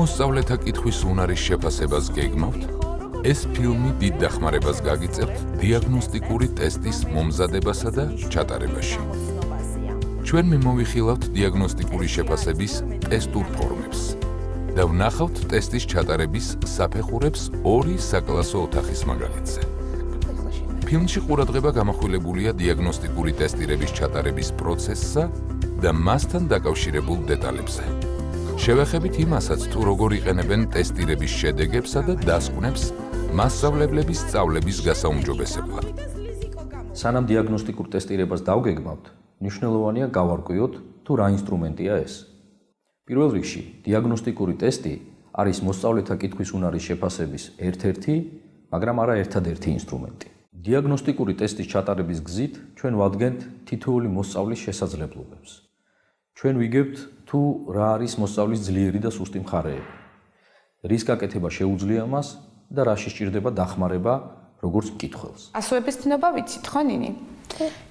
მოსწავლეთა კითხვის უნარის შეფასებას გეგმავთ, ეს ფილმი დიდ დახმარებას გაგიწევთ დიაგნოსტიკური ტესტის მომზადებასა და ჩატარებაში. ჩვენ მიმოვიხილავთ დიაგნოსტიკური შეფასების ტესტურ ფორმებს და ვნახავთ ტესტის ჩატარების საფეხურებს ორი საკლასო ოთახის მაგალითზე. ფილმში ყურადღება გამახვილებულია დიაგნოსტიკური ტესტირების ჩატარების პროცესსა და მასთან დაკავშირებულ დეტალებზე. შევეხებით იმასაც, თუ როგორ იყენებენ ტესტირების შედეგებსა და დასკვნებს მასწავლებლების სწავლების გასაუმჯობესებლად. სანამ დიაგნოსტიკურ ტესტირებას დავგეგმავთ, მნიშვნელოვანია გავარკვიოთ, თუ რა ინსტრუმენტია ეს. პირველ რიგში, დიაგნოსტიკური ტესტი არის მოსწავლეთა კითხვის უნარის შეფასების ერთ-ერთი, მაგრამ არა ერთადერთი ინსტრუმენტი. დიაგნოსტიკური ტესტის ჩატარების გზით ჩვენ ვადგენთ თითოეული მოსწავლის შესაძლებლობებს. ჩვენ ვიგებთ, თუ რა არის მოსწავლის ძლიერი და სუსტი მხარეები. რის გაკეთება შეუძლია მას და რაში სჭირდება დახმარება როგორც მკითხველს. ასოების ცნობა ვიცით ხო ნინი?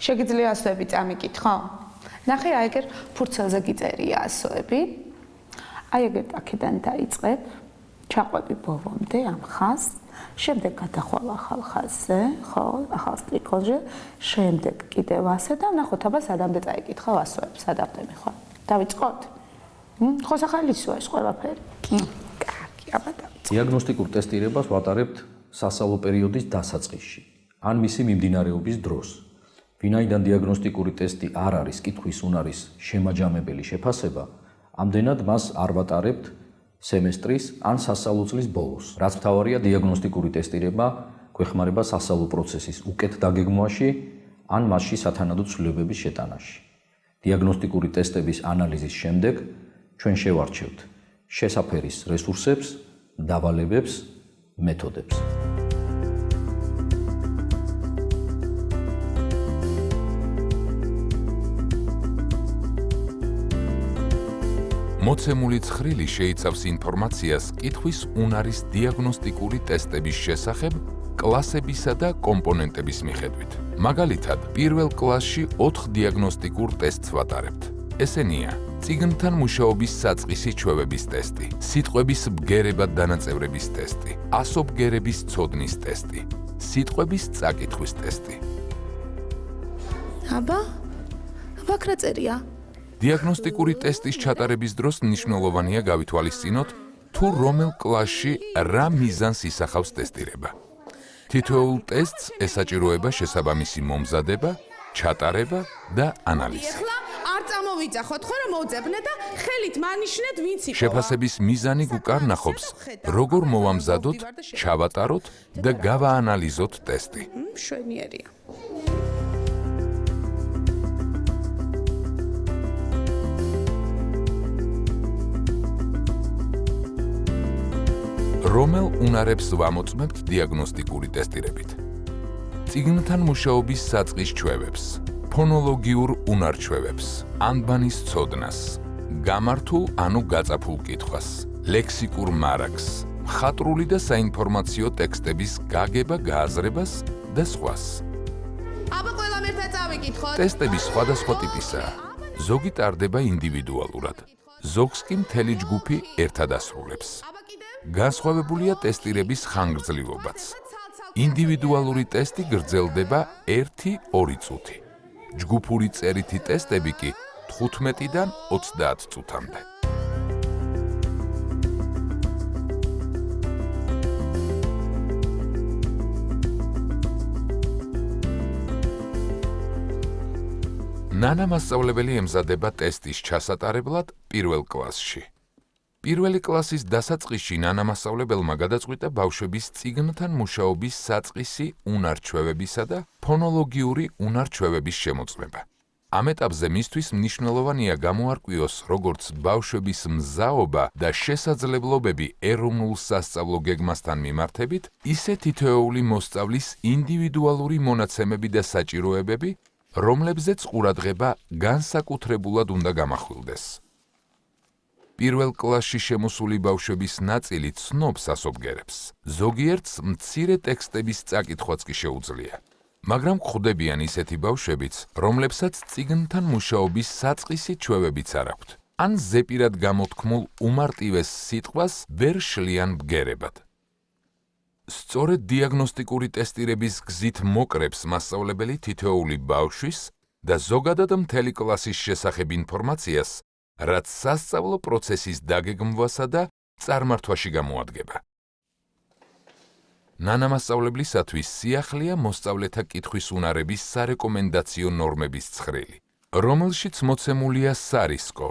შეგიძლია ასოები წამიკითხო? ნახე აი ეგერ ფურცელზე გიწერია ასოები. აი ეგერ აქედან დაიწყებ, ჩაყვები ბოლომდე ამ ხაზს, შემდეგ გადახვალ ახალ ხაზზე, ხო, ახალ სტრიქონზე, შემდეგ კიდევ ასე და ნახოთ აბა სადამდე წაიკითხავ ასოებს, სადამდე მიხვალ. დავიწყოთ? ხო სახალისოა ეს ყველაფერი. კარგი, აბა დავიწყოთ. დიაგნოსტიკურ ტესტირებას ვატარებთ სასწავლო პერიოდის დასაწყისში, ან მისი მიმდინარეობის დროს. ვინაიდან დიაგნოსტიკური ტესტი არ არის კითხვის უნარის შემაჯამებელი შეფასება, ამდენად მას არ ვატარებთ სემესტრის ან სასწავლო წლის ბოლოს. რაც მთავარია, დიაგნოსტიკური ტესტირება გვეხმარება სასწავლო პროცესის უკეთ დაგეგმვაში ან მასში სათანადო ცვლილებების შეტანაში. დიაგნოსტიკური ტესტების ანალიზის შემდეგ ჩვენ შევარჩევთ შესაფერის რესურსებს, დავალებებს, მეთოდებს. მოცემული ცხრილი შეიცავს ინფორმაციას კითხვის უნარის დიაგნოსტიკური ტესტების შესახებ კლასებისა და კომპონენტების მიხედვით. მაგალითად, პირველ კლასში 4 დიაგნოსტიკურ ტესტს ვატარებთ. ესენია: წიგნთან მუშაობის საწყისი ჩვევების ტესტი, სიტყვების ბგერებად დანაწევრების ტესტი, ასობგერების ცოდნის ტესტი, სიტყვების წაკითხვის ტესტი. აბა აქ რა წერია? დიაგნოსტიკური ტესტის ჩატარების დროს მნიშვნელოვანია გავითვალისწინოთ, თუ რომელ კლასში რა მიზანს ისახავს ტესტირება. თითოეულ ტესტს ესაჭიროება შესაბამისი მომზადება, ჩატარება და ანალიზი. არ წამოვიძახოთ ხო რომ მოუძებნე და ხელით მანიშნეთ ვინც იყო. შეფასების მიზანი გუკარნახობს, როგორ მოვამზადოთ, ჩავატაროთ და გავაანალიზოთ ტესტი. მშვენიერია. რომელ უნარებს ვამოწმებთ დიაგნოსტიკური ტესტირებით? წიგნთან მუშაობის საწყის ჩვევებს, ფონოლოგიურ უნარ-ჩვევებს, ანბანის ცოდნას, გამართულ ანუ გაწაფულ კითხვას, ლექსიკურ მარაგს, მხატვრული და საინფორმაციო ტექსტების გაგება-გააზრებას და სხვას. აბა ყველამ ერთად წავიკითხოთ. ტესტები სხვადასხვა ტიპისაა. ზოგი ტარდება ინდივიდუალურად, ზოგს კი მთელი ჯგუფი ერთად ასრულებს. განსხვავებულია ტესტირების ხანგრძლივობაც. ინდივიდუალური ტესტი გრძელდება 1-2 წუთი. ჯგუფური წერითი ტესტები კი 15-დან 30 წუთამდე. ნანა მასწავლებელი ემზადება ტესტის ჩასატარებლად პირველ კლასში. პირველი კლასის დასაწყისში ნანა მასწავლებელმა გადაწყვიტა ბავშვების წიგნთან მუშაობის საწყისი უნარ-ჩვევებისა და ფონოლოგიური უნარ-ჩვევების შემოწმება. ამ ეტაპზე მისთვის მნიშვნელოვანია გამოარკვიოს როგორც ბავშვების მზაობა და შესაძლებლობები ეროვნულ სასწავლო გეგმასთან მიმართებით, ისე თითოეული მოსწავლის ინდივიდუალური მონაცემები და საჭიროებები, რომლებზეც ყურადღება განსაკუთრებულად უნდა გამახვილდეს. პირველ კლასში შემოსული ბავშვების ნაწილი ცნობს ასობგერებს. ზოგიერთს მცირე ტექსტების წაკითხვაც კი შეუძლია. მაგრამ გვხვდებიან ისეთი ბავშვებიც, რომლებსაც წიგნთან მუშაობის საწყისი ჩვევებიც არ აქვთ. ან ზეპირად გამოთქმულ უმარტივეს სიტყვას ვერ შლიან ბგერებად. სწორედ დიაგნოსტიკური ტესტირების გზით მოკრებს მასწავლებელი თითოეული ბავშვის და ზოგადად მთელი კლასის შესახებ ინფორმაციას, რაც სასწავლო პროცესის დაგეგმვასა და წარმართვაში გამოადგება. ნანამასწავლებლისათვის სიახლეა მოსწავლეთა კითხვის უნარების სარეკომენდაციო ნორმების ცხრილი, რომელშიც მოცემულია სარისკო,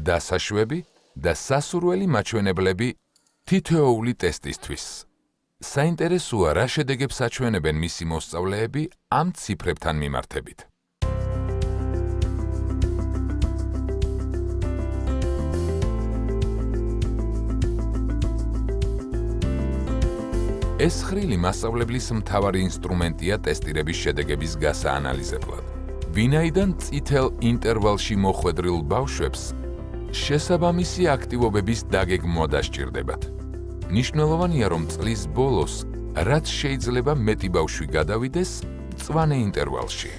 დასაშვები და სასურველი მაჩვენებლები თითოეული ტესტისთვის. საინტერესოა, რა შედეგებს აჩვენებენ მისი მოსწავლეები ამ ციფრებთან მიმართებით. ეს ცხრილი მასწავლებლის მთავარი ინსტრუმენტია ტესტირების შედეგების გასაანალიზებლად. ვინაიდან წითელ ინტერვალში მოხვედრილ ბავშვებს შესაბამისი აქტივობების დაგეგმვა დასჭირდებათ. ნიშნულოვანია, რომ წლის ბოლოს, რაც შეიძლება მეტი ბავშვი გადავიდეს მწვანე ინტერვალში.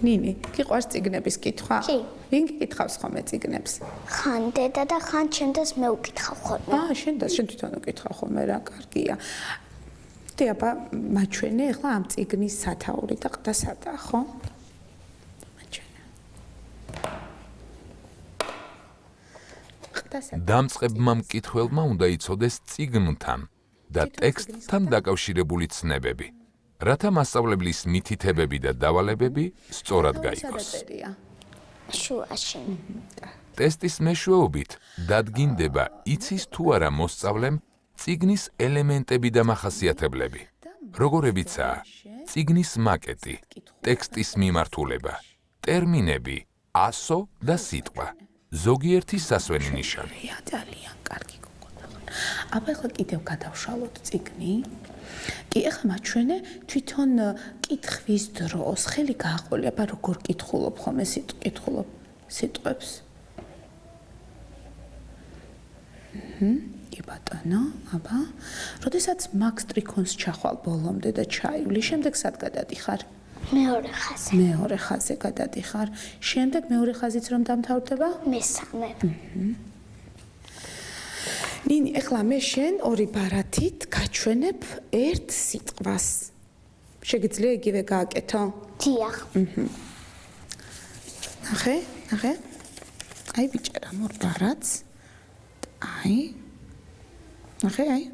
ნინი, გიყვარს წიგნების კითხვა? კი. ვინ გიკითხავს ხოლმე წიგნებს? ხან დედა და ხან ჩემს მე უკითხავ ხოლმე. შენ თვითონ უკითხავ ხოლმე, რა კარგია. აბა, მაჩვენე ახლა ამ წიგნის სათაური და ყდა სადა, ხო? მაჩვენე. ყდა სადა. დამწყებმა მკითხველმა უნდა იცოდეს წიგნთან და ტექსტთან დაკავშირებული ცნებები, რათა მასწავლებლის მითითებები და დავალებები სწორად გაიგოს. შუაში. ტესტის მეშვეობით დადგინდება, იცის თუ არა მოსწავლემ წიგნის ელემენტები და მახასიათებლები, როგორებიცაა წიგნის მაკეტი, ტექსტის მიმართულება, ტერმინები, ასო და სიტყვა, ზოგიერთი სასვენი ნიშანი. ძალიან კარგი გოგონა. აბა ახლა კიდევ გადავშალოთ წიგნი. კი, ახლა მაჩვენე თვითონ კითხვის დროს ხელი გააყოლე, აბა როგორ კითხულობ ხოლმე კითხულობ სიტყვებს. კი ბატონო, აბა, როდესაც მაქს ტრიქონს ჩახვალ ბოლომდე და ჩაივლი, შემდეგ სად გადადიხარ? მეორე ხაზზე. მეორე ხაზზე გადადიხარ. შემდეგ მეორე ხაზიც რომ დამთავრდება? მესამე. ნინი, ეხლა მე შენ ორი ბარათით გაჩვენებ ერთ სიტყვას. შეგიძლია იგივე გააკეთო? დიახ. ნახე. აი ბიჭერა, ორ ბარათს. აი. ნახე, აი.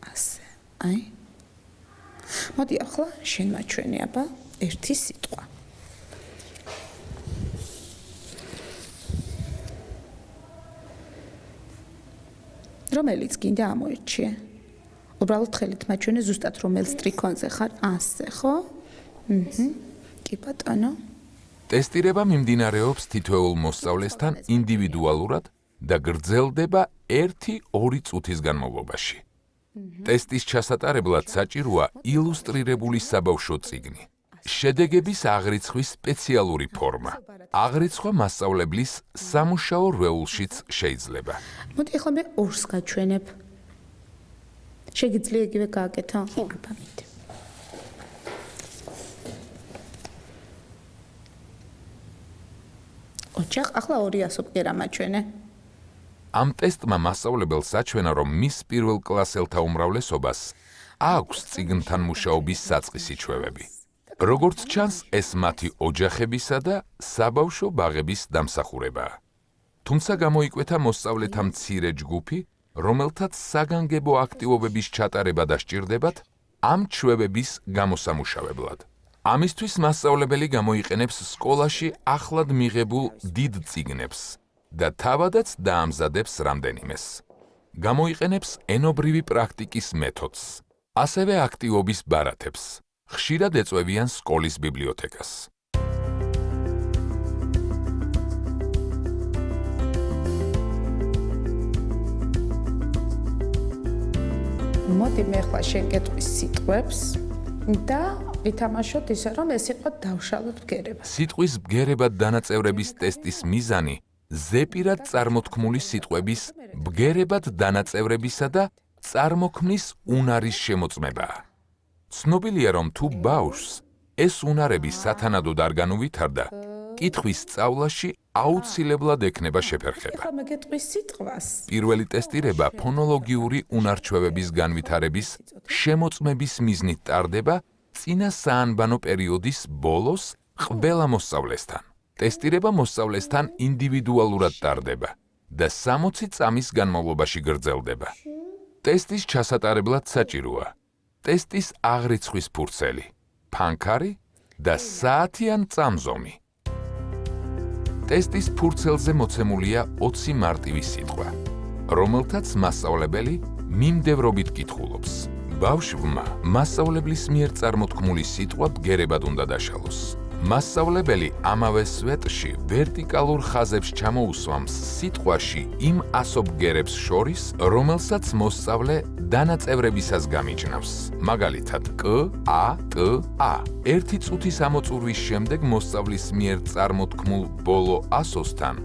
ასე, აი. მოდი ახლა შენ მაჩვენე, აბა, ერთი სიტყვა. რომელიც გინდა ამოერჩიე. უბრალოდ ხელით მაჩვენე ზუსტად რომელს ტრიქონზე ხარ, ასე, ხო? კი ბატონო. ტესტირება მიმდინარეობს თითოეულ მოსწავლესთან ინდივიდუალურად და გრძელდება 1-2 წუთის განმავლობაში. ტესტის ჩასატარებლად საჭიროა ილუსტრირებული საბავშვო წიგნი. შედეგების აღრიცხვის სპეციალური ფორმა. აღრიცხვა მასწავლებლის სამუშაო რვეულშიც შეიძლება. მოდი ახლა მე ორს გაჩვენებ. შეგიძლია იგივე გააკეთო? აბა მიდი. ოჯახ, ახლა 200 ბგერა მაჩვენე. ამ ტესტმა მასწავლებელს აჩვენა, რომ მის პირველ კლასელთა უმრავლესობას აქვს წიგნთან მუშაობის საწყისი ჩვევები. როგორც ჩანს, ეს მათი ოჯახებისა და საბავშვო ბაღების დამსახურებაა. თუმცა გამოიკვეთა მოსწავლეთა მცირე ჯგუფი, რომელთაც საგანგებო აქტივობების ჩატარება დასჭირდებათ ამ ჩვევების გამოსამუშავებლად. ამისთვის მასწავლებელი გამოიყენებს სკოლაში ახლად მიღებულ დიდ წიგნებს და თავადაც დაამზადებს რამდენიმეს. გამოიყენებს ენობრივი პრაქტიკის მეთოდს, ასევე აქტივობის ბარათებს. ხშირად ეწვევიან სკოლის ბიბლიოთეკას. მოდი მე ახლა შენ გეტყვის სიტყვებს და ვითამაშოთ ისე, რომ ეს იყო დავშალოთ ბგერება. სიტყვის ბგერებად დანაწევრების ტესტის მიზანი ზეპირად წარმოთქმული სიტყვების ბგერებად დანაწევრებისა და წარმოქმნის უნარის შემოწმებაა. ცნობილია, რომ თუ ბავშვს ეს უნარები სათანადოდ არ განუვითარდა, კითხვის სწავლაში აუცილებლად ექნება შეფერხება. ხომ მეგეტყვის სიტყვას. პირველი ტესტირება ფონოლოგიური უნარჩვევების განვითარების შემოწმების მიზნით ტარდება წინა საანბანო პერიოდის ბოლოს ყველა მოსწავლესთან. ტესტირება მოსწავლესთან ინდივიდუალურად ტარდება და 60 წამის განმავლობაში გრძელდება. ტესტის ჩასატარებლად საჭიროა ტესტის აღრიცხვის ფურცელი, ფანქარი და საათიან წამზომი. ტესტის ფურცელზე მოცემულია 20 მარტივი სიტყვა, რომელთაც მასწავლებელი მიმდევრობით კითხულობს. ბავშვმა მასწავლებლის მიერ წარმოთქმული სიტყვა ბგერებად უნდა დაშალოს. მასწავლებელი ამავე სვეტში ვერტიკალურ ხაზებს ჩამოუსვამს სიტყვაში იმ ასო ბგერებს შორის, რომელსაც მოსწავლე დანაწევრებისას გამიჯნავს. მაგალითად, კ, ა, ტ, ა. ერთი წუთის ამოწურვის შემდეგ მოსწავლის მიერ წარმოთქმულ ბოლო ასოსთან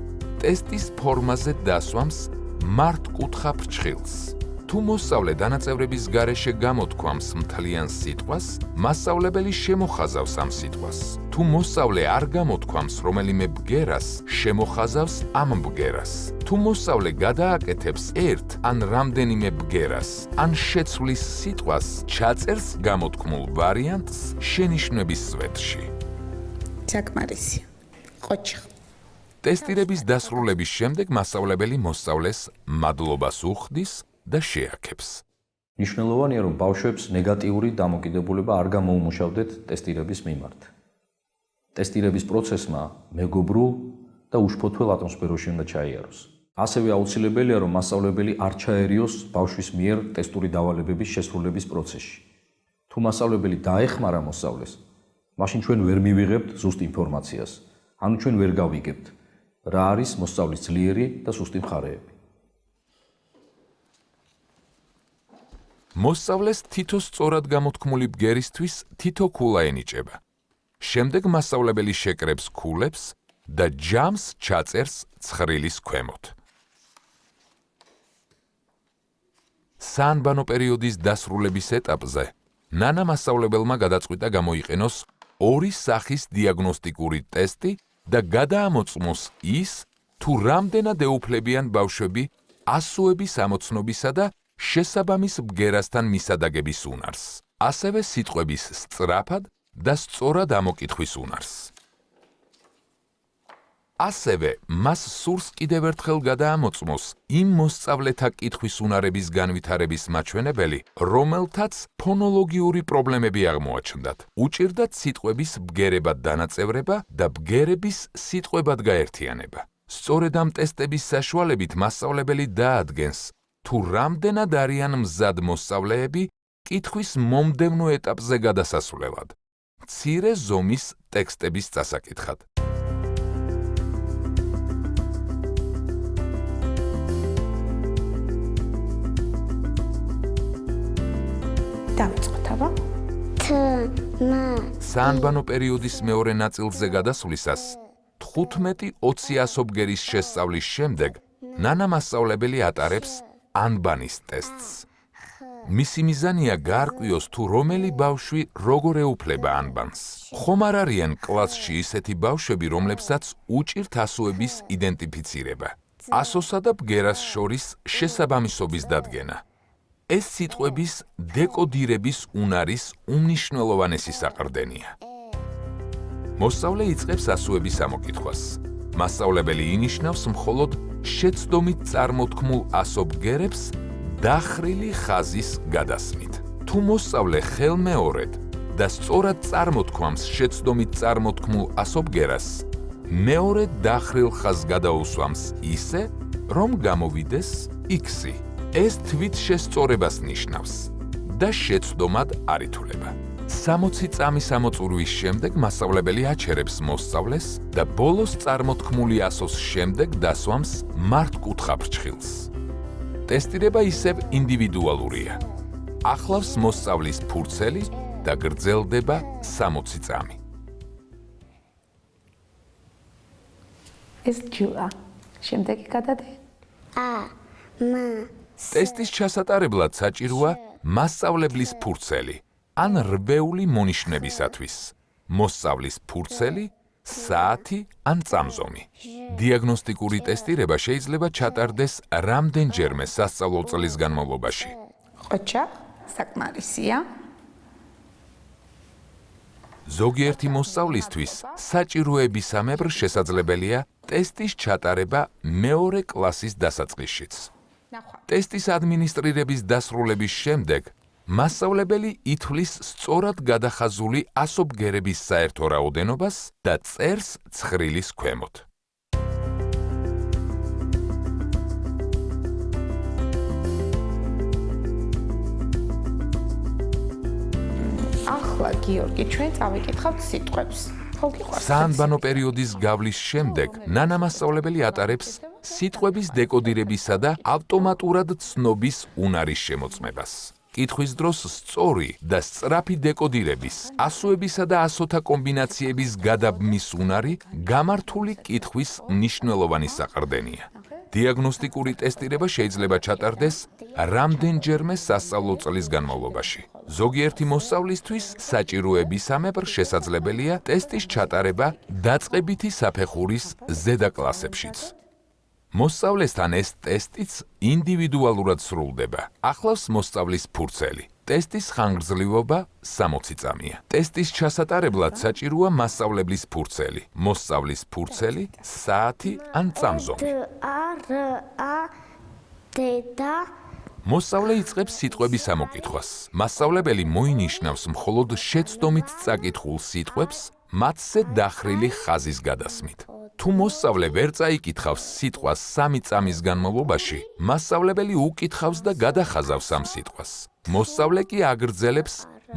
ტესტის ფორმაზე დასვამს მართკუთხა ფრჩხილს. თუ მოსწავლე დანაწევრების გარეშე გამოთქვამს მთლიან სიტყვას, მასწავლებელი შემოხაზავს ამ სიტყვას. თუ მოსწავლე არ გამოთქვამს რომელიმე ბგერას, შემოხაზავს ამ ბგერას. თუ მოსწავლე გადააკეთებს ერთ ან რამდენიმე ბგერას, ან შეცვლის სიტყვას, ჩაწერს გამოთქმულ ვარიანტს შენიშვნების სვეტში. საკმარისია. ყოჩხ. ტესტირების დასრულების შემდეგ მასწავლებელი მოსწავლეს მადლობას უხდის და შეაქებს. მნიშვნელოვანია, რომ ბავშვებს ნეგატიური დამოკიდებულება არ გამოუმუშავდეთ ტესტირების მიმართ. ტესტირების პროცესმა მეგობრულ და უშფოთველ ატმოსფეროში უნდა ჩაიაროს. ასევე აუცილებელია, რომ მასწავლებელი არ ჩაერიოს ბავშვის მიერ ტესტური დავალებების შესრულების პროცესში. თუ მასწავლებელი დაეხმარა მოსწავლეს, მაშინ ჩვენ ვერ მივიღებთ ზუსტ ინფორმაციას, ანუ ჩვენ ვერ გავიგებთ, რა არის მოსწავლის ძლიერი და სუსტი მხარეები. მოსწავლეს თითო სწორად გამოთქმული ბგერისთვის თითო ქულა ენიჭება. შემდეგ მასწავლებელი შეკრებს ქულებს და ჯამს ჩაწერს ცხრილის ქვემოთ. საანბანო პერიოდის დასრულების ეტაპზე ნანა მასწავლებელმა გადაწყვიტა გამოიყენოს ორი სახის დიაგნოსტიკური ტესტი და გადაამოწმოს ის, თუ რამდენად ეუფლებიან ბავშვები ასოების ამოცნობისა და შესაბამის ბგერასთან მისადაგების უნარს, ასევე სიტყვების სწრაფად და სწორად ამოკითხვის უნარს. ასევე მას სურს კიდევ ერთხელ გადაამოწმოს იმ მოსწავლეთა კითხვის უნარების განვითარების მაჩვენებელი, რომელთაც ფონოლოგიური პრობლემები აღმოაჩნდათ. უჭირდათ სიტყვების ბგერებად დანაწევრება და ბგერების სიტყვებად გაერთიანება. სწორედ ამ ტესტების საშუალებით მასწავლებელი დაადგენს, თუ რამდენად არიან მზად მოსწავლეები კითხვის მომდევნო ეტაპზე გადასასვლელად, მცირე ზომის ტექსტების წასაკითხად. დავიწყოთ, აბა. საანბანო პერიოდის მეორე ნაწილზე გადასვლისას 15-20 ასობგერის შესწავლის შემდეგ ნანა მასწავლებელი ატარებს ანბანის ტესტს. მისი მიზანია გაარკვიოს, თუ რომელი ბავშვი როგორ ეუფლება ანბანს. ხომ არ არიან კლასში ისეთი ბავშვები, რომლებსაც უჭირთ ასოების იდენტიფიცირება, ასოსა და ბგერას შორის შესაბამისობის დადგენა. ეს სიტყვების დეკოდირების უნარის უმნიშვნელოვანესი საყრდენია. მოსწავლე იწყებს ასოების ამოკითხვას. მასწავლებელი ინიშნავს მხოლოდ შეცდომით წარმოთქმულ ასობგერებს დახრილი ხაზის გადასმით. თუ მოსწავლე ხელმეორედ და სწორად წარმოთქვამს შეცდომით წარმოთქმულ ასობგერას, მეორე დახრილ ხაზს გადაუსვამს ისე, რომ გამოვიდეს X-ი. ეს თვით შესწორებას ნიშნავს და შეცდომად არ ითვლება. 60 წამის ამოწურვის შემდეგ მასწავლებელი აჩერებს მოსწავლეს და ბოლოს წარმოთქმული ასოს შემდეგ დასვამს მართკუთხა ფრჩხილს. ტესტირება ისევ ინდივიდუალურია. ახლავს მოსწავლის ფურცელი და გრძელდება 60 წამი. ეს ჯუა. შემდეგი გადადე. ტესტის ჩასატარებლად საჭიროა მასწავლებლის ფურცელი ან რბეული მონიშნებისათვის, მოსწავლის ფურცელი საათი ან წამზომი. დიაგნოსტიკური ტესტირება შეიძლება ჩატარდეს რამდენჯერმე სასწავლო წლის განმავლობაში. ყოჩა, საკმარისია. ზოგიერთი მოსწავლისთვის საჭიროებისამებრ შესაძლებელია ტესტის ჩატარება მეორე კლასის დასაწყისშიც. ტესტის ადმინისტრირების დასრულების შემდეგ მასწავლებელი ითვლის სწორად გადახაზული ასობგერების საერთო რაოდენობას და წერს ცხრილის ქვემოთ. ახლა გიორგი, ჩვენ წავიკითხავთ სიტყვებს. ხო გიყვარს? საანბანო პერიოდის გავლის შემდეგ ნანა მასწავლებელი ატარებს სიტყვების დეკოდირებისა და ავტომატურად ცნობის უნარის შემოწმებას. კითხვის დროს სწორი და სწრაფი დეკოდირების, ასოებისა და ასოთა კომბინაციების გადაბმის უნარი გამართული კითხვის მნიშვნელოვანი საყრდენია. დიაგნოსტიკური ტესტირება შეიძლება ჩატარდეს რამდენჯერმე სასწავლო წლის განმავლობაში. ზოგიერთი მოსწავლისთვის საჭიროებისამებრ შესაძლებელია ტესტის ჩატარება დაწყებითი საფეხურის ზედა კლასებშიც. მოსწავლესთან ეს ტესტიც ინდივიდუალურად სრულდება. ახლავს მოსწავლის ფურცელი. ტესტის ხანგრძლივობა 60 წამია. ტესტის ჩასატარებლად საჭიროა მასწავლებლის ფურცელი, მოსწავლის ფურცელი, საათი ან წამზომი. მოსწავლე იწყებს სიტყვების ამოკითხვას. მასწავლებელი მოინიშნავს მხოლოდ შეცდომით წაკითხულ სიტყვებს, მათზე დახრილი ხაზის გადასმით. თუ მოსწავლე ვერ წაიკითხავს სიტყვას 3 წამის განმავლობაში, მასწავლებელი უკითხავს და გადახაზავს ამ სიტყვას. მოსწავლე კი აგრძელებს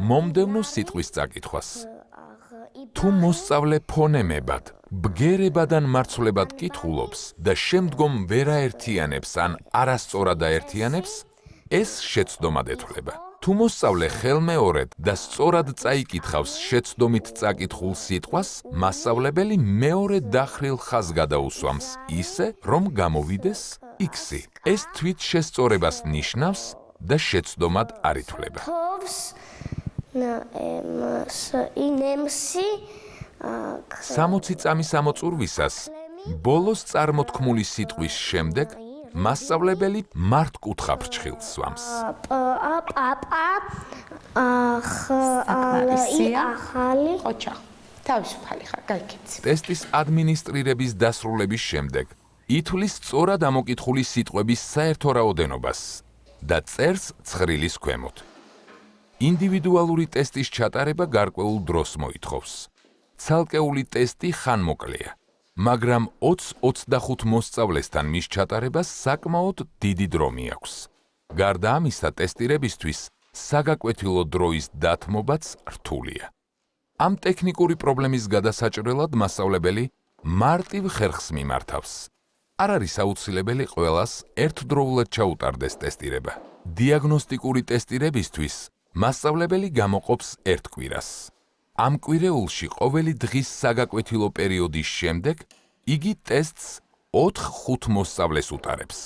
მომდევნო სიტყვის წაკითხვას. თუ მოსწავლე ფონემებად, ბგერებადან მარცვლებად კითხულობს და შემდგომ ვერ აერთიანებს ან არასწორად აერთიანებს, ეს შეცდომად ეთვლება. თუ მოსწავლე ხელმეორედ და სწორად წაიკითხავს შეცდომით წაკითხულ სიტყვას, მასწავლებელი მეორე დახრილ ხაზს გადაუსვამს ისე, რომ გამოვიდეს X-ი. ეს თვით შესწორებას ნიშნავს და შეცდომად არ ითვლება. 60 წამის ამოწურვისას, ბოლოს წარმოთქმული სიტყვის შემდეგ მასწავლებელი მართკუთხა ფრჩხილს სვამს. ყოჩა, თავისუფალი ხარ, გაიქეცი. ტესტის ადმინისტრირების დასრულების შემდეგ ითვლის სწორად ამოკითხული სიტყვების საერთო რაოდენობას და წერს ცხრილის ქვემოთ. ინდივიდუალური ტესტის ჩატარება გარკვეულ დროს მოითხოვს. ცალკეული ტესტი ხანმოკლეა, მაგრამ 20-25 მოსწავლესთან მის ჩატარებას საკმაოდ დიდი დრო მიაქვს. გარდა ამისა, ტესტირებისთვის საგაკვეთილო დროის დათმობაც რთულია. ამ ტექნიკური პრობლემის გადასაჭრელად მასწავლებელი მარტივ ხერხს მიმართავს. არ არის აუცილებელი ყველას ერთდროულად ჩაუტარდეს ტესტირება. დიაგნოსტიკური ტესტირებისთვის მასწავლებელი გამოყოფს ერთ კვირას. ამ კვირეულში ყოველი დღის საგაკვეთილო პერიოდის შემდეგ იგი ტესტს 4-5 მოსწავლეს უტარებს.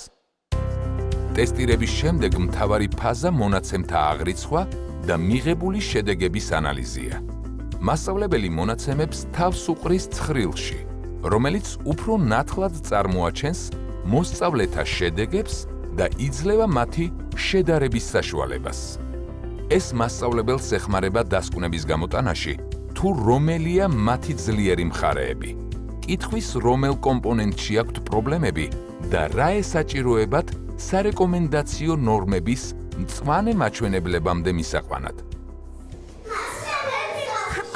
ტესტირების შემდეგ მთავარი ფაზა მონაცემთა აღრიცხვა და მიღებული შედეგების ანალიზია. მასწავლებელი მონაცემებს თავს უყრის ცხრილში, რომელიც უფრო ნათლად წარმოაჩენს მოსწავლეთა შედეგებს და იძლევა მათი შედარების საშუალებას. ეს მასწავლებელს ეხმარება დასკვნების გამოტანაში, თუ რომელია მათი ძლიერი მხარეები, კითხვის რომელ კომპონენტში აქვთ პრობლემები და რა ესაჭიროებათ სარეკომენდაციო ნორმების მწვანე მაჩვენებლებამდე მისაყვანად.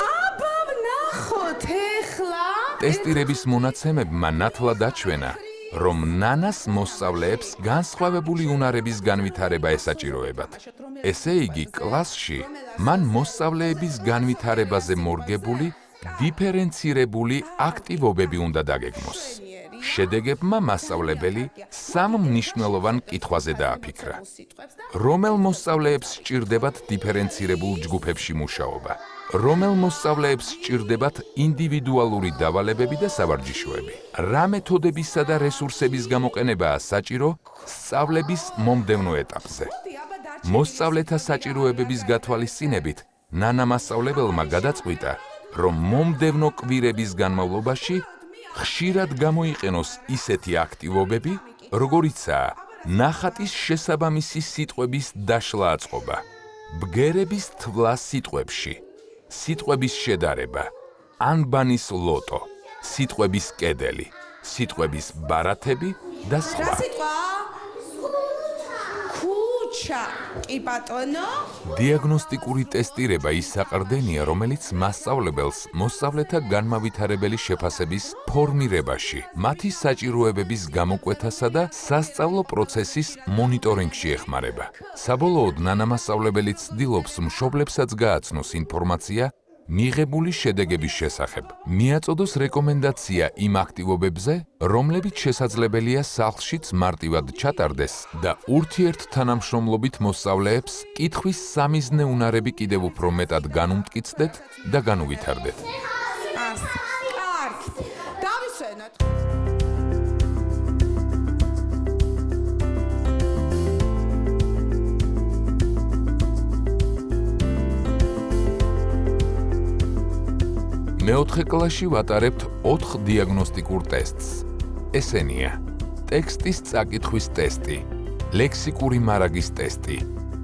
აბა ვნახოთ ეხლა. ტესტირების მონაცემებმა ნათლად აჩვენა, რომ ნანას მოსწავლეებს განსხვავებული უნარების განვითარება ესაჭიროებათ. ესე იგი, კლასში მან მოსწავლეების განვითარებაზე მორგებული დიფერენცირებული აქტივობები უნდა დაგეგმოს. შედეგებმა მასწავლებელი 3 მნიშვნელოვან კითხვაზე დააფიქრა. რომელ მოსწავლეებს სჭირდებათ დიფერენცირებულ ჯგუფებში მუშაობა? რომელ მოსწავლეებს სჭირდებათ ინდივიდუალური დავალებები და სავარჯიშოები? რა მეთოდებისა და რესურსების გამოყენებაა საჭირო სწავლების მომდევნო ეტაპზე? მოსწავლეთა საჭიროებების გათვალისწინებით ნანა მასწავლებელმა გადაწყვიტა, რომ მომდევნო კვირების განმავლობაში ხშირად გამოიყენოს ისეთი აქტივობები, როგორიცაა ნახატის შესაბამისი სიტყვების დაშლა აწყობა, ბგერების თვლა სიტყვებში, სიტყვების შედარება, ანბანის ლოტო, სიტყვების კედელი, სიტყვების ბარათები და რა სხვა. სიტყვა? ქუჩა. კი ბატონო. დიაგნოსტიკური ტესტირება ის საყრდენია, რომელიც მასწავლებელს მოსწავლეთა განმავითარებელი შეფასების ფორმირებაში, მათი საჭიროებების გამოკვეთასა და სასწავლო პროცესის მონიტორინგში ეხმარება. საბოლოოდ ნანამასწავლებელი ცდილობს მშობლებსაც გააცნოს ინფორმაცია მიღებული შედეგების შესახებ. მიაწოდოს რეკომენდაცია იმ აქტივობებზე, რომლებიც შესაძლებელია სახლშიც მარტივად ჩატარდეს და ურთიერთთანამშრომლობით მოსწავლეებს კითხვის სამიზნე უნარები კიდევ უფრო მეტად განუმტკიცდეთ და განუვითარდეთ. კარგი. დავისვენოთ. მეოთხე კლასში ვატარებთ 4 დიაგნოსტიკურ ტესტს. ესენია: ტექსტის წაკითხვის ტესტი, ლექსიკური მარაგის ტესტი,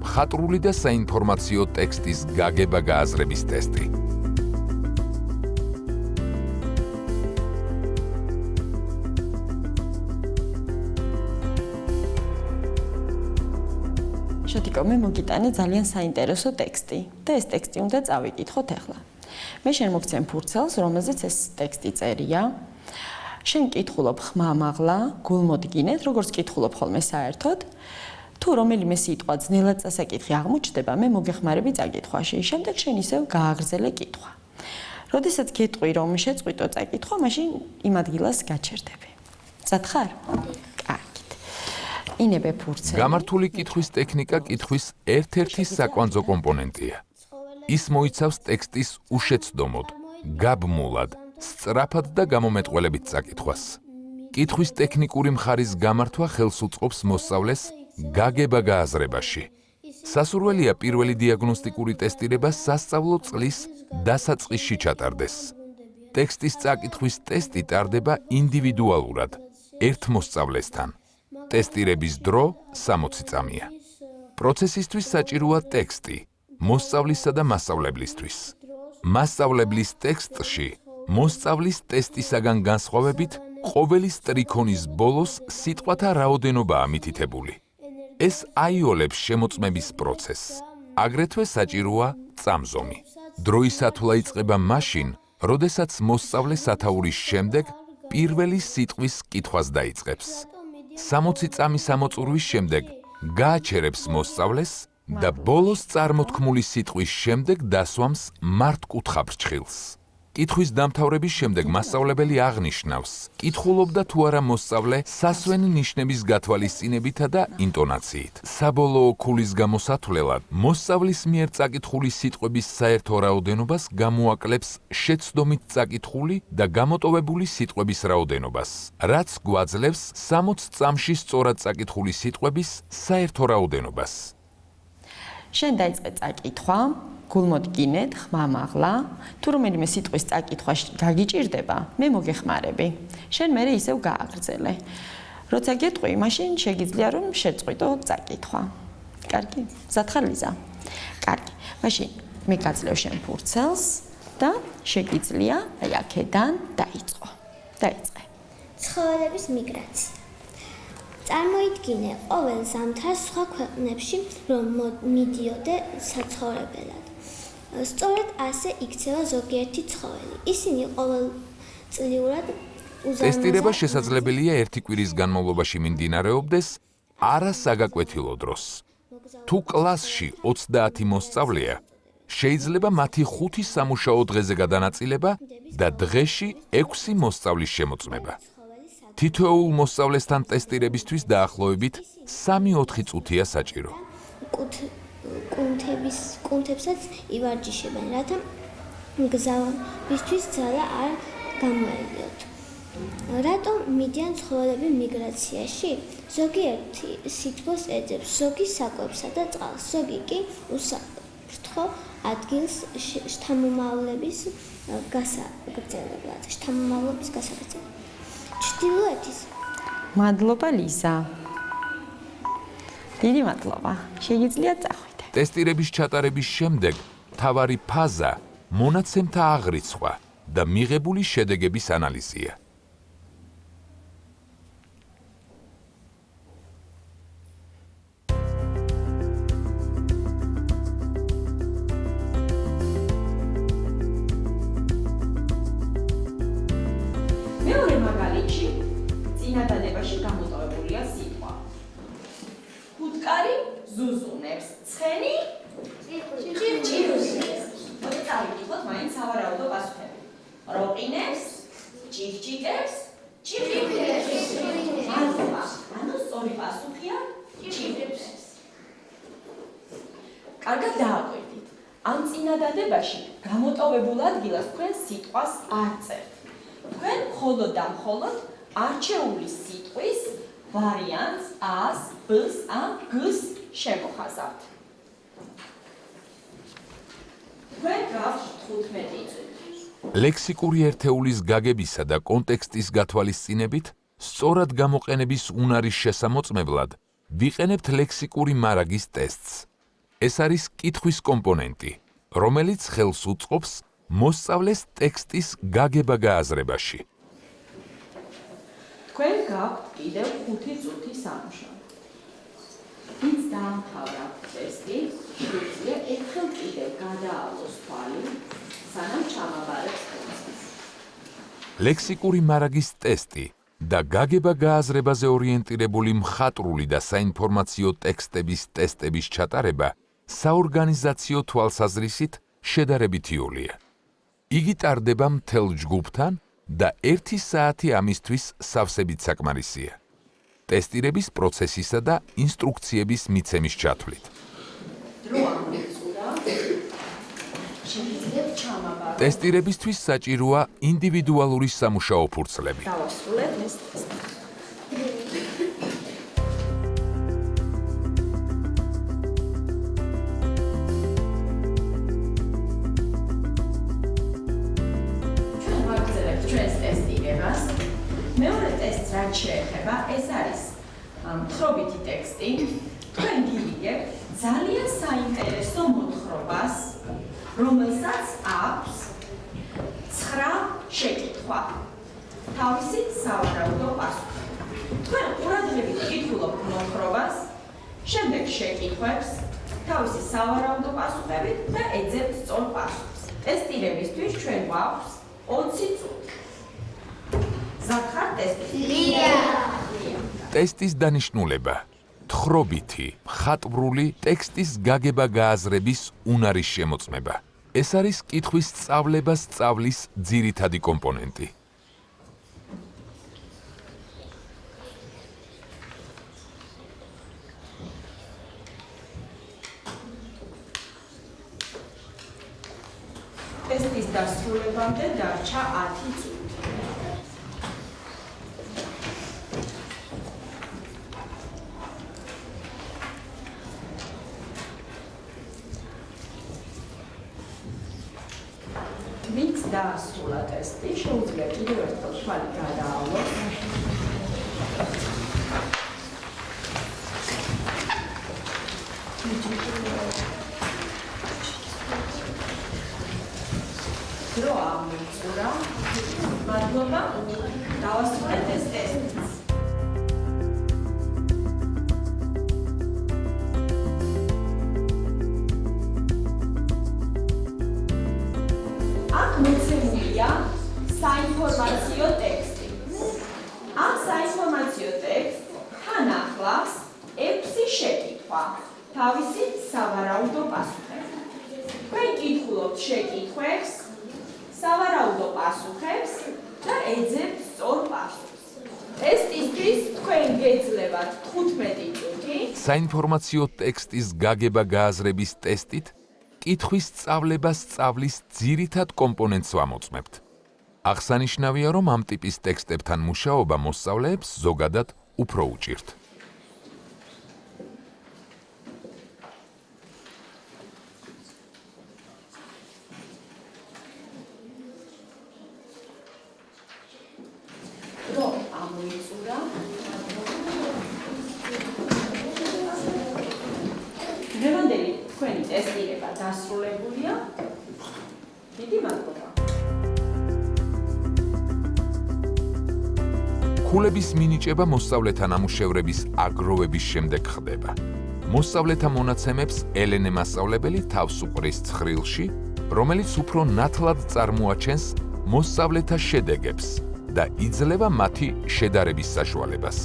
მხატვრული და საინფორმაციო ტექსტის გაგება-გააზრების ტესტი. შეთიკო, მე მოგიტანე ძალიან საინტერესო ტექსტი და ეს ტექსტი უნდა წავიკითხოთ ახლა. მე შენ მოგცემ ფურცელს, რომელზეც ეს ტექსტი წერია. შენ კითხულობ ხმამაღლა, გულმოდგინეთ, როგორც კითხულობ ხოლმე საერთოდ. თუ რომელიმე სიტყვა ძნელად წასაკითხი აღმოჩნდება, მე მოგეხმარები წაკითხვაში. შემდეგ შენ ისევ გააგრძელე კითხვა. როდესაც გეტყვი რომ შეწყვიტო წაკითხვა, მაშინ იმ ადგილას გაჩერდები. მზად ხარ? კარგით. ინებე ფურცელი. გამართული კითხვის ტექნიკა კითხვის ერთ-ერთი საკვანძო კომპონენტია. ის მოიცავს ტექსტის უშეცდომოდ, გაბმულად, სწრაფად და გამომეტყველებით წაკითხვას. კითხვის ტექნიკური მხარის გამართვა ხელს უწყობს მოსწავლეს გაგება-გააზრებაში. სასურველია პირველი დიაგნოსტიკური ტესტირება სასწავლო წლის დასაწყისში ჩატარდეს. ტექსტის წაკითხვის ტესტი ტარდება ინდივიდუალურად, ერთ მოსწავლესთან. ტესტირების დრო 60 წამია. პროცესისთვის საჭიროა ტექსტი მოსწავლისა და მასწავლებლისთვის. მასწავლებლის ტექსტში მოსწავლის ტესტისაგან განსხვავებით ყოველი სტრიქონის ბოლოს სიტყვათა რაოდენობაა მითითებული. ეს აიოლებს შემოწმების პროცესს. აგრეთვე საჭიროა წამზომი. დროისათვლა იწყება მაშინ, როდესაც მოსწავლე სათაურის შემდეგ პირველი სიტყვის კითხვას დაიწყებს. 60 წამის ამოწურვის შემდეგ გააჩერებს მოსწავლეს და ბოლოს წარმოთქმული სიტყვის შემდეგ დასვამს მართკუთხა ფრჩხილს. კითხვის დამთავრების შემდეგ მასწავლებელი აღნიშნავს, კითხულობდა თუ არა მოსწავლე სასვენი ნიშნების გათვალისწინებითა და ინტონაციით. საბოლოო ქულის გამოსათვლელად მოსწავლის მიერ წაკითხული სიტყვების საერთო რაოდენობას გამოაკლებს შეცდომით წაკითხული და გამოტოვებული სიტყვების რაოდენობას, რაც გვაძლევს 60 წამში სწორად წაკითხული სიტყვების საერთო რაოდენობას. შენ დაიწყე წაკითხვა, გულმოდგინეთ, ხმამაღლა, თუ რომელიმე სიტყვის წაკითხვა გაგიჭირდება, მე მოგეხმარები. შენ მერე ისევ გააგრძელე. როცა გეტყვი, მაშინ შეგიძლია რომ შეწყვიტო წაკითხვა. კარგი? მზად ხარ ლიზა? კარგი. მაშინ მე გაძლევ შენ ფურცელს და შეგიძლია აი აქედან დაიწყო. დაიწყე. ცხოველების მიგრაცია. წარმოიდგინე ყოველ ზამთარს სხვა ქვეყნებში რომ მიდიოდე საცხოვრებელად. სწორედ ასე იქცევა ზოგიერთი ცხოველი. ისინი ყოველწლიურად ტესტირება შესაძლებელია ერთი კვირის განმავლობაში მიმდინარეობდეს არასაგაკვეთილო დროს. თუ კლასში 30 მოსწავლეა, შეიძლება მათი 5 სამუშაო დღეზე გადანაწილება და დღეში 6 მოსწავლის შემოწმება. თითოეულ მოსწავლესთან ტესტირებისთვის დაახლოებით 3-4 წუთია საჭირო. კუნთებსაც ივარჯიშებენ, რათა მგზავრისთვის ძალა არ გამოელიოთ. რატომ მიდიან ცხოველები მიგრაციაში? ზოგიერთი სითბოს ეძებს, ზოგი საკვებსა და წყალს, ზოგი კი ვფრთხო ადგილს შთამომავლობის გასაგრძელებლად, შთამომავლობის გასაგრძელებლად. ჩრდილოეთის მადლობა ლიზა. დიდი მადლობა. შეგიძლიათ წახვიდე. ტესტირების ჩატარების შემდეგ მთავარი ფაზა მონაცემთა აღრიცხვა და მიღებული შედეგების ანალიზია. მეორე მაგალითში წინადადებაში გამოტოვებულია სიტყვა. ხუთკარი ზუზუნებს, ცხენი ჭირჭირს. მოდი წავიკითხოთ მაინც სავარაუდო პასუხები. როყინებს, ჭირჭიტებს, ჭირჭირებს. მადლობა. ანუ სწორი პასუხია ჭირჭირებს. კარგად დააკვირდით. ამ წინადადებაში გამოტოვებულ ადგილას თქვენ სიტყვას არ წერთ. თქვენ მხოლოდ და მხოლოდ არჩეული სიტყვის ვარიანტს A-ს, B-ს ან G-ს შემოხაზავთ. თქვენ გაქვთ 15 წუთი. ლექსიკური ერთეულის გაგებისა და კონტექსტის გათვალისწინებით, სწორად გამოყენების უნარის შესამოწმებლად ვიყენებთ ლექსიკური მარაგის ტესტს. ეს არის კითხვის კომპონენტი, რომელიც ხელს უწყობს მოსწავლეს ტექსტის გაგება-გააზრებაში. თქვენ გაქვთ კიდევ 5 წუთი სამუშაო. ვინც დაამთავრა ტესტი, შეუძლია ერთხელ კიდევ გადაავლოს თვალი, სანამ ჩამაბარებს პროცესს. ლექსიკური მარაგის ტესტი და გაგება-გააზრებაზე ორიენტირებული მხატვრული და საინფორმაციო ტექსტების ტესტების ჩატარება საორგანიზაციო თვალსაზრისით შედარებით იოლია. იგი ტარდება მთელ ჯგუფთან და 1 საათი ამისთვის სავსებით საკმარისია. ტესტირების პროცესისა და ინსტრუქციების მიცემის ჩათვლით. დრო ამოიწურა. შეგიძლიათ ჩამაბაროთ. ტესტირებისთვის საჭიროა ინდივიდუალური სამუშაო ფურცლები. დავასრულეთ ეს ტესტი. ჩვენ ვაგრძელებთ ჩვენს ტესტირებას. მეორე ტესტს რაც შეეხება, ეს არის მთხრობითი ტექსტი. თქვენ გიგებთ ძალიან საინტერესო მოთხრობას, რომელსაც აქვს 9 შეკითხვა. თავისი სავარაუდო პასუხი. თქვენ ყურადღებით კითხულობთ მოთხრობას, შემდეგ შეკითხვებს, თავისი სავარაუდო პასუხებით და ეძებთ სწორ პასუხს. ტესტირებისთვის ჩვენ გვაქვს 20 წუთი. ზაქარ ტესტი. ტესტის დანიშნულება: თხრობითი, მხატვრული ტექსტის გაგება-გააზრების უნარის შემოწმება. ეს არის კითხვის სწავლებას სწავლის ძირითადი კომპონენტი. ტესტის დასრულებამდე დარჩა 10 წუთი. ვინც დაასრულა ტესტი, შეუძლია კიდევ ერთხელ თვალი გადაავლოს. დრო ამოიწურა. მადლობა. დავასრულეთ ეს ტესტიც. აქ მოცემულია საინფორმაციო ტექსტი. ამ საინფორმაციო ტექსტს თან ახლავს 6 შეკითხვა, თავისი სავარაუდო პასუხები. თქვენ კითხულობთ შეკითხვებს, სავარაუდო პასუხებს და ეძებთ სწორ პასუხს. ტესტისთვის თქვენ გეძლებათ 15 წუთი. საინფორმაციო ტექსტის გაგება-გააზრების ტესტით კითხვის სწავლებას სწავლის ძირითად კომპონენტს ვამოწმებთ. აღსანიშნავია, რომ ამ ტიპის ტექსტებთან მუშაობა მოსწავლეებს ზოგადად უფრო უჭირთ. დღევანდელი თქვენი ტესტირება დასრულებულია. დიდი მადლობა. ქულების მინიჭება მოსწავლეთა ნამუშევრების აგროვების შემდეგ ხდება. მოსწავლეთა მონაცემებს ელენე მასწავლებელი თავს უყრის ცხრილში, რომელიც უფრო ნათლად წარმოაჩენს მოსწავლეთა შედეგებს და იძლევა მათი შედარების საშუალებას.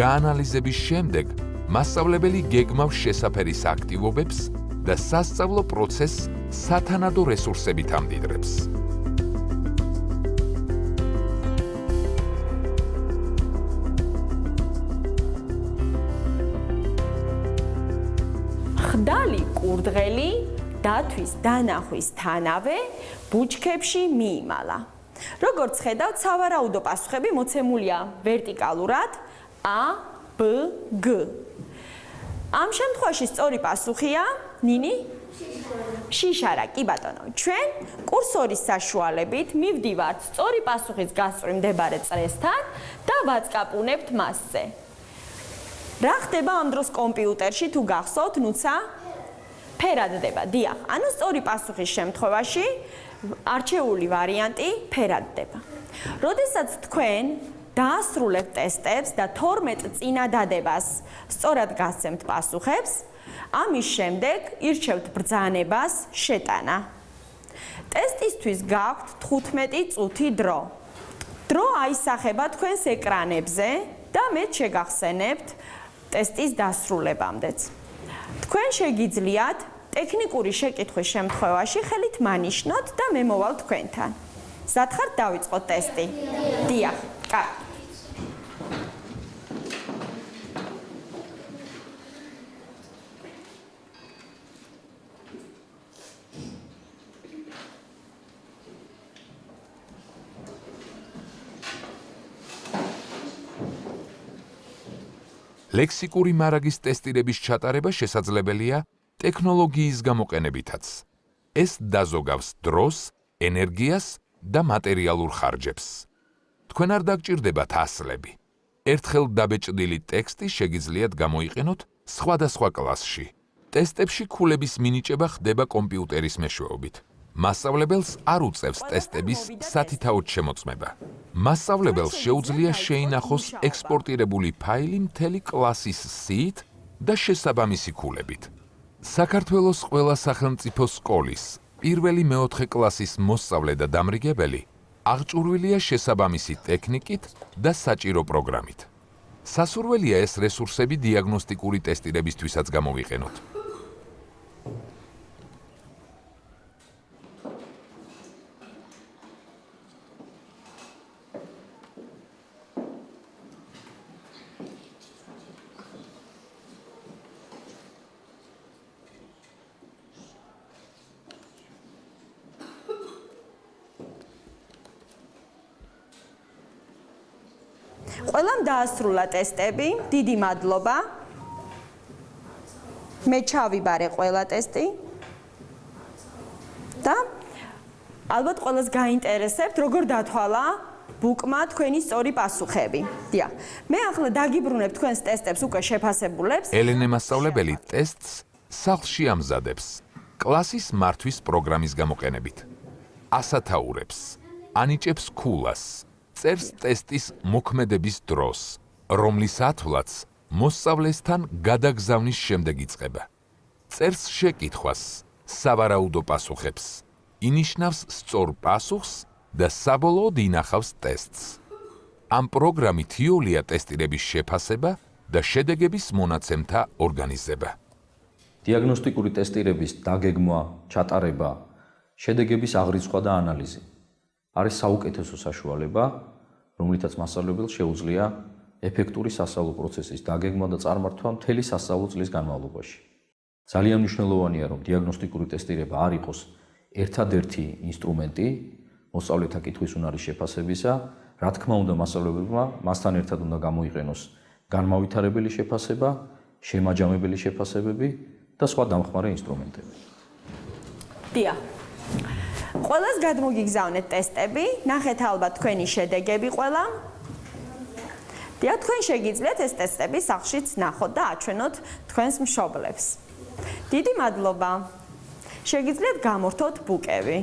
გაანალიზების შემდეგ მასწავლებელი გეგმავს შესაფერის აქტივობებს და სასწავლო პროცესს სათანადო რესურსებით ამდიდრებს. ხდალი კურდღელი დათვის დანახვის თანავე ბუჩქებში მიიმალა. როგორც ხედავთ, სავარაუდო პასუხები მოცემულია ვერტიკალურად A, B, G. ამ შემთხვევაში სწორი პასუხია ნინი? შიშარა, კი ბატონო. ჩვენ კურსორის საშუალებით მივდივართ სწორი პასუხის გასწვრივ მდებარე წრესთან და ვაწკაპუნებთ მასზე. რა ხდება ამ დროს კომპიუტერში თუ გახსოვთ, ნუცა? ფერადდება, დიახ. ანუ სწორი პასუხის შემთხვევაში არჩეული ვარიანტი ფერადდება. როდესაც თქვენ დაასრულებთ ტესტებს და 12 წინადადებას სწორად გასცემთ პასუხებს, ამის შემდეგ ირჩევთ ბრძანებას შეტანა. ტესტისთვის გაქვთ 15 წუთი დრო. დრო აისახება თქვენს ეკრანებზე და მე შეგახსენებთ ტესტის დასრულებამდეც. თქვენ შეგიძლიათ ტექნიკური შეკითხვის შემთხვევაში ხელით მანიშნოთ და მე მოვალ თქვენთან. ზათხართ დავიწყოთ ტესტი? დიახ, კარგი. ლექსიკური მარაგის ტესტირების ჩატარება შესაძლებელია ტექნოლოგიის გამოყენებითაც. ეს დაზოგავს დროს, ენერგიას და მატერიალურ ხარჯებს. თქვენ არ დაგჭირდებათ ასლები. ერთხელ დაბეჭდილი ტექსტი შეგიძლიათ გამოიყენოთ სხვადასხვა კლასში. ტესტებში ქულების მინიჭება ხდება კომპიუტერის მეშვეობით. მასწავლებელს არ უწევს ტესტების სათითაოდ შემოწმება. მასწავლებელს შეუძლია შეინახოს ექსპორტირებული ფაილი მთელი კლასის სიით და შესაბამისი ქულებით. საქართველოს ყველა სახელმწიფო სკოლის პირველი მეოთხე კლასის მოსწავლე და დამრიგებელი აღჭურვილია შესაბამისი ტექნიკით და საჭირო პროგრამით. სასურველია ეს რესურსები დიაგნოსტიკური ტესტირებისთვისაც გამოვიყენოთ. ყველამ დაასრულა ტესტები, დიდი მადლობა. მე ჩავიბარე ყველა ტესტი. და ალბათ ყველას გაინტერესებთ, როგორ დათვალა ბუკმა თქვენი სწორი პასუხები. დიახ. მე ახლა დაგიბრუნებ თქვენს ტესტებს უკვე შეფასებულებს. ელენე მასწავლებელი ტესტს სახლში ამზადებს კლასის მართვის პროგრამის გამოყენებით. ასათაურებს, ანიჭებს ქულას. წერს ტესტის მოქმედების დროს, რომლის ათვლაც მოსწავლესთან გადაგზავნის შემდეგ იწყება. წერს შეკითხვას, სავარაუდო პასუხებს, ინიშნავს სწორ პასუხს და საბოლოოდ ინახავს ტესტს. ამ პროგრამით იოლია ტესტირების შეფასება და შედეგების მონაცემთა ორგანიზება. დიაგნოსტიკური ტესტირების დაგეგმვა, ჩატარება, შედეგების აღრიცხვა და ანალიზი არის საუკეთესო საშუალება, რომლითაც მასწავლებელს შეუძლია ეფექტური სასწავლო პროცესის დაგეგმვა და წარმართვა მთელი სასწავლო წლის განმავლობაში. ძალიან მნიშვნელოვანია, რომ დიაგნოსტიკური ტესტირება არ იყოს ერთადერთი ინსტრუმენტი მოსწავლეთა კითხვის უნარის შეფასებისა, რა თქმა უნდა, მასწავლებელმა მასთან ერთად უნდა გამოიყენოს განმავითარებელი შეფასება, შემაჯამებელი შეფასებები და სხვა დამხმარე ინსტრუმენტები. დიახ. ყველას გადმოგიგზავნეთ ტესტები, ნახეთ ალბათ თქვენი შედეგები ყველა. დიახ, თქვენ შეგიძლიათ ეს ტესტები სახლშიც ნახოთ და აჩვენოთ თქვენს მშობლებს. დიდი მადლობა. შეგიძლიათ გამორთოთ ბუკები.